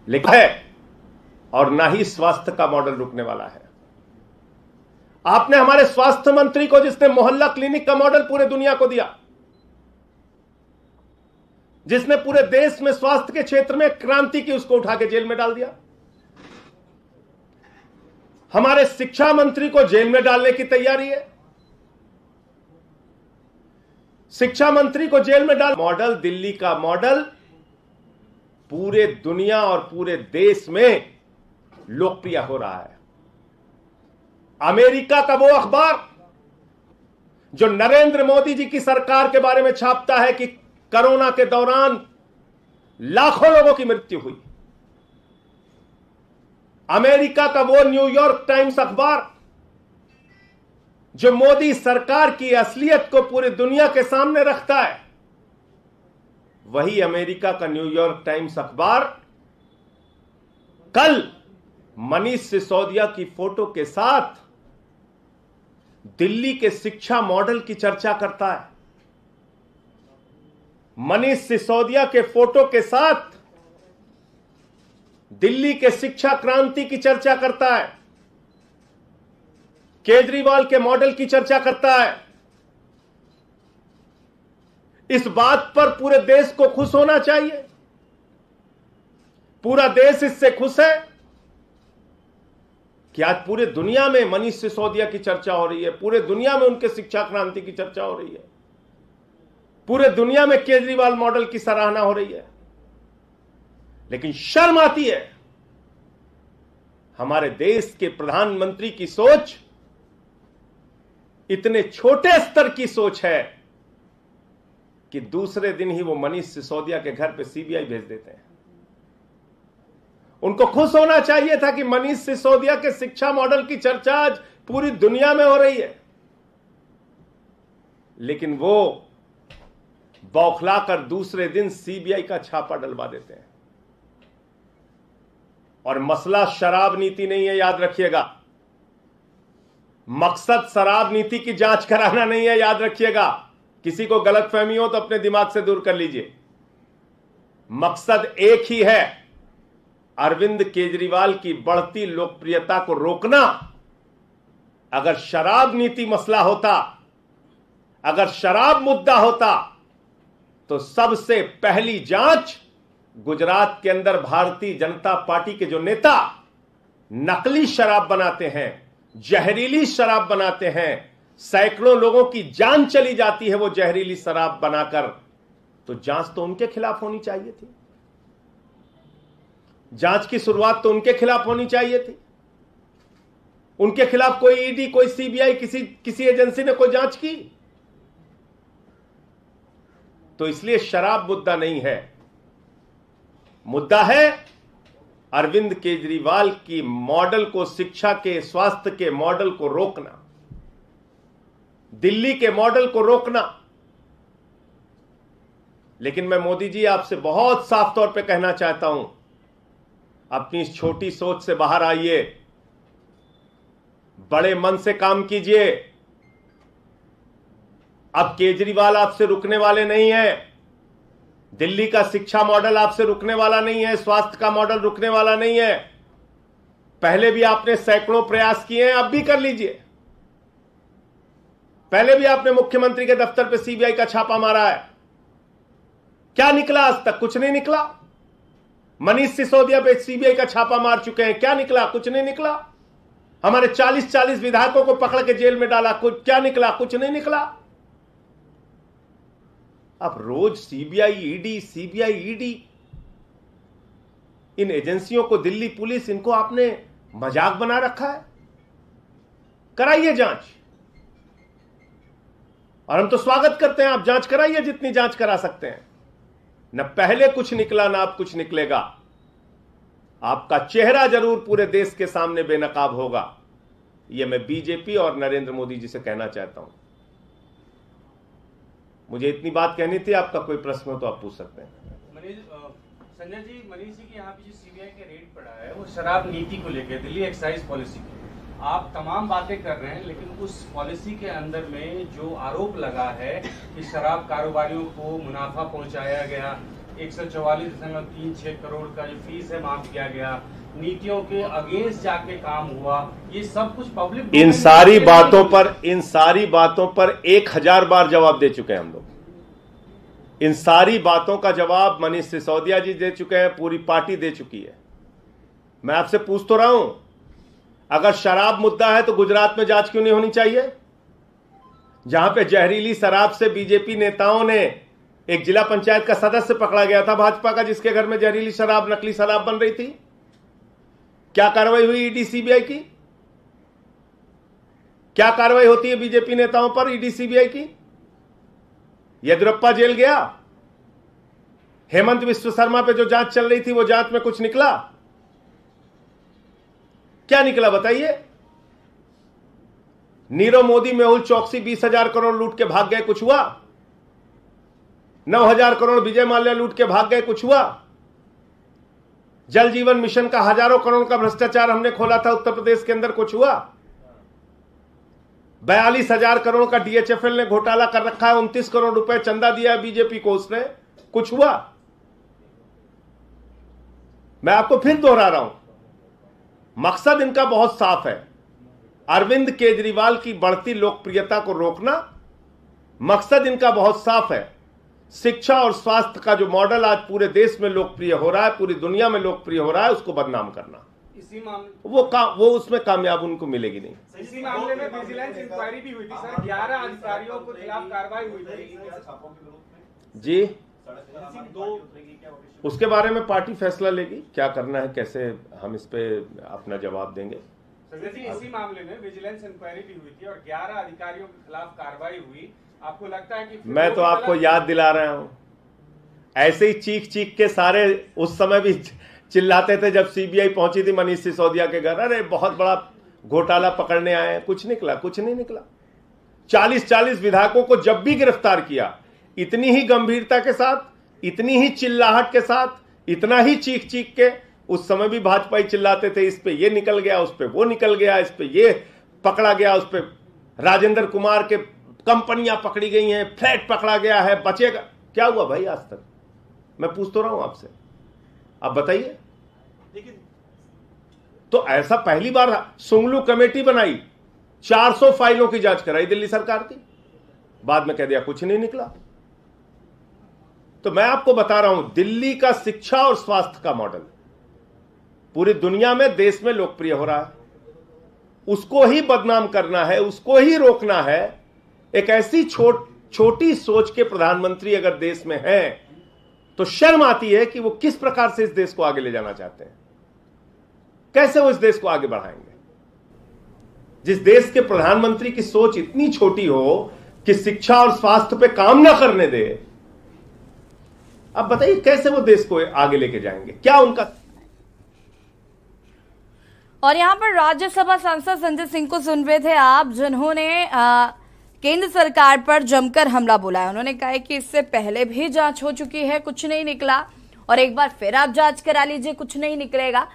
लेकिन है और ना ही स्वास्थ्य का मॉडल रुकने वाला है। आपने हमारे स्वास्थ्य मंत्री को, जिसने मोहल्ला क्लिनिक का मॉडल पूरे दुनिया को दिया, जिसने पूरे देश में स्वास्थ्य के क्षेत्र में क्रांति की, उसको उठा के जेल में डाल दिया। हमारे शिक्षा मंत्री को जेल में डालने की तैयारी है। शिक्षा मंत्री को जेल में डाल मॉडल, दिल्ली का मॉडल पूरे दुनिया और पूरे देश में लोकप्रिय हो रहा है। अमेरिका का वो अखबार जो नरेंद्र मोदी जी की सरकार के बारे में छापता है कि कोरोना के दौरान लाखों लोगों की मृत्यु हुई, अमेरिका का वो न्यूयॉर्क टाइम्स अखबार जो मोदी सरकार की असलियत को पूरी दुनिया के सामने रखता है, वही अमेरिका का न्यूयॉर्क टाइम्स अखबार कल मनीष सिसोदिया की फोटो के साथ दिल्ली के शिक्षा मॉडल की चर्चा करता है। मनीष सिसोदिया के फोटो के साथ दिल्ली के शिक्षा क्रांति की चर्चा करता है, केजरीवाल के मॉडल की चर्चा करता है। इस बात पर पूरे देश को खुश होना चाहिए। पूरा देश इससे खुश है कि आज पूरे दुनिया में मनीष सिसोदिया की चर्चा हो रही है, पूरे दुनिया में उनके शिक्षा क्रांति की चर्चा हो रही है, पूरे दुनिया में केजरीवाल मॉडल की सराहना हो रही है। लेकिन शर्म आती है, हमारे देश के प्रधानमंत्री की सोच इतने छोटे स्तर की सोच है कि दूसरे दिन ही वो मनीष सिसोदिया के घर पे सीबीआई भेज देते हैं। उनको खुश होना चाहिए था कि मनीष सिसोदिया के शिक्षा मॉडल की चर्चा आज पूरी दुनिया में हो रही है, लेकिन वो बौखलाकर दूसरे दिन सीबीआई का छापा डलवा देते हैं। और मसला शराब नीति नहीं है, याद रखिएगा। मकसद शराब नीति की जांच कराना नहीं है, याद रखिएगा। किसी को गलतफहमी हो तो अपने दिमाग से दूर कर लीजिए। मकसद एक ही है, अरविंद केजरीवाल की बढ़ती लोकप्रियता को रोकना। अगर शराब नीति मसला होता, अगर शराब मुद्दा होता, तो सबसे पहली जांच गुजरात के अंदर भारतीय जनता पार्टी के जो नेता नकली शराब बनाते हैं, जहरीली शराब बनाते हैं, सैकड़ों लोगों की जान चली जाती है वो जहरीली शराब बनाकर, तो जांच तो उनके खिलाफ होनी चाहिए थी। जांच की शुरुआत तो उनके खिलाफ होनी चाहिए थी। उनके खिलाफ कोई ईडी, कोई सीबीआई, किसी एजेंसी ने कोई जांच की? तो इसलिए शराब मुद्दा नहीं है, मुद्दा है अरविंद केजरीवाल की मॉडल को, शिक्षा के, स्वास्थ्य के मॉडल को रोकना, दिल्ली के मॉडल को रोकना। लेकिन मैं मोदी जी आपसे बहुत साफ तौर पे कहना चाहता हूं, अपनी इस छोटी सोच से बाहर आइए, बड़े मन से काम कीजिए। अब केजरीवाल आपसे रुकने वाले नहीं है, दिल्ली का शिक्षा मॉडल आपसे रुकने वाला नहीं है, स्वास्थ्य का मॉडल रुकने वाला नहीं है। पहले भी आपने सैकड़ों प्रयास किए हैं, अब भी कर लीजिए। पहले भी आपने मुख्यमंत्री के दफ्तर पे सीबीआई का छापा मारा है, क्या निकला? आज तक कुछ नहीं निकला। मनीष सिसोदिया पे सीबीआई का छापा मार चुके हैं, क्या निकला? कुछ नहीं निकला। हमारे 40 विधायकों को पकड़ के जेल में डाला, कुछ क्या निकला? कुछ नहीं निकला। अब रोज सीबीआई ईडी, इन एजेंसियों को, दिल्ली पुलिस, इनको आपने मजाक बना रखा है। कराइए जांच, और हम तो स्वागत करते हैं, आप जांच कराइए जितनी जांच करा सकते हैं। न पहले कुछ निकला, ना अब कुछ निकलेगा। आपका चेहरा जरूर पूरे देश के सामने बेनकाब होगा, यह मैं बीजेपी और नरेंद्र मोदी जी से कहना चाहता हूं। मुझे इतनी बात कहनी थी। आपका कोई प्रश्न हो तो आप पूछ सकते हैं। संजय जी, मनीष जी के यहाँ पे जो सीबीआई का रेड पड़ा है वो शराब नीति को लेकर, दिल्ली एक्साइज पॉलिसी की आप तमाम बातें कर रहे हैं, लेकिन उस पॉलिसी के अंदर में जो आरोप लगा है कि शराब कारोबारियों को मुनाफा पहुंचाया गया, 144.36 करोड़ का जो फीस है माफ किया गया, नीतियों के अगेंस्ट जाके काम हुआ, ये सब कुछ पब्लिक इन सारी बातों पर 1000 बार जवाब दे चुके हैं हम लोग। इन सारी बातों का जवाब मनीष सिसोदिया जी दे चुके हैं, पूरी पार्टी दे चुकी है। मैं आपसे पूछ तो रहा हूं, अगर शराब मुद्दा है तो गुजरात में जांच क्यों नहीं होनी चाहिए, जहां पे जहरीली शराब से बीजेपी नेताओं ने एक जिला पंचायत का सदस्य पकड़ा गया था भाजपा का, जिसके घर में जहरीली शराब, नकली शराब बन रही थी। क्या कार्रवाई हुई ईडी सीबीआई की? क्या कार्रवाई होती है बीजेपी नेताओं पर ईडी सीबीआई की? येदियुरप्पा जेल गया, हेमंत विश्व शर्मा पे जो जांच चल रही थी वो जांच में कुछ निकला? क्या निकला बताइए? नीरव मोदी, मेहुल चौकसी 20,000 करोड़ लूट के भाग गए, कुछ हुआ? 9,000 करोड़ विजय माल्या लूट के भाग गए, कुछ हुआ? जल जीवन मिशन का हजारों करोड़ का भ्रष्टाचार हमने खोला था उत्तर प्रदेश के अंदर, कुछ हुआ? 42,000 करोड़ का डीएचएफएल ने घोटाला कर रखा है, 29 करोड़ रुपए चंदा दिया है बीजेपी को उसने, कुछ हुआ? मैं आपको फिर दोहरा रहा हूं, मकसद इनका बहुत साफ है, अरविंद केजरीवाल की बढ़ती लोकप्रियता को रोकना। मकसद इनका बहुत साफ है, शिक्षा और स्वास्थ्य का जो मॉडल आज पूरे देश में लोकप्रिय हो रहा है, पूरी दुनिया में लोकप्रिय हो रहा है, उसको बदनाम करना। इसी मामले वो उसमें कामयाब उनको मिलेगी नहीं। इसी मामले में विजिलेंस इंक्वायरी भी हुई थी सर, 11 अधिकारियों के खिलाफ कार्रवाई हुई थी जी। उसके बारे में पार्टी फैसला लेगी क्या करना है, कैसे हम इस पे अपना जवाब देंगे। संजय जी, इसी मामले में विजिलेंस इंक्वायरी भी हुई थी और 11 अधिकारियों के खिलाफ कार्रवाई हुई, आपको लगता है कि मैं तो आपको याद दिला रहा हूं, ऐसे ही चीख चीख के सारे उस समय भी चिल्लाते थे जब सीबीआई पहुंची थी मनीष सिसोदिया के घर, अरे बहुत बड़ा घोटाला पकड़ने आए हैं, कुछ निकला? कुछ नहीं निकला। 40-40 विधायकों को जब भी गिरफ्तार किया, इतनी ही गंभीरता के साथ, इतनी ही चिल्लाहट के साथ, इतना ही चीख चीख के, उस समय भी भाजपाई चिल्लाते थे, इस पे ये निकल गया, उस पे वो निकल गया, इस पे ये पकड़ा गया, उस पे राजेंद्र कुमार के कंपनियां पकड़ी गई हैं, फ्लैट पकड़ा गया है, बचेगा क्या? हुआ भाई आज तक? मैं पूछ तो रहा हूं आपसे, आप बताइए। तो ऐसा पहली बार सुंगलू कमेटी बनाई, 400 फाइलों की जांच कराई दिल्ली सरकार की, बाद में कह दिया कुछ नहीं निकला। तो मैं आपको बता रहा हूं, दिल्ली का शिक्षा और स्वास्थ्य का मॉडल पूरी दुनिया में, देश में लोकप्रिय हो रहा है, उसको ही बदनाम करना है, उसको ही रोकना है। एक ऐसी छोटी सोच के प्रधानमंत्री अगर देश में हैं, तो शर्म आती है कि वो किस प्रकार से इस देश को आगे ले जाना चाहते हैं, कैसे वो इस देश को आगे बढ़ाएंगे। जिस देश के प्रधानमंत्री की सोच इतनी छोटी हो कि शिक्षा और स्वास्थ्य पे काम ना करने दे, अब बताइए कैसे वो देश को आगे लेके जाएंगे, क्या उनका। और यहां पर राज्यसभा सांसद संजय सिंह को सुन रहे थे आप, जिन्होंने केंद्र सरकार पर जमकर हमला बोला है। उन्होंने कहा है कि इससे पहले भी जांच हो चुकी है, कुछ नहीं निकला, और एक बार फिर आप जांच करा लीजिए, कुछ नहीं निकलेगा।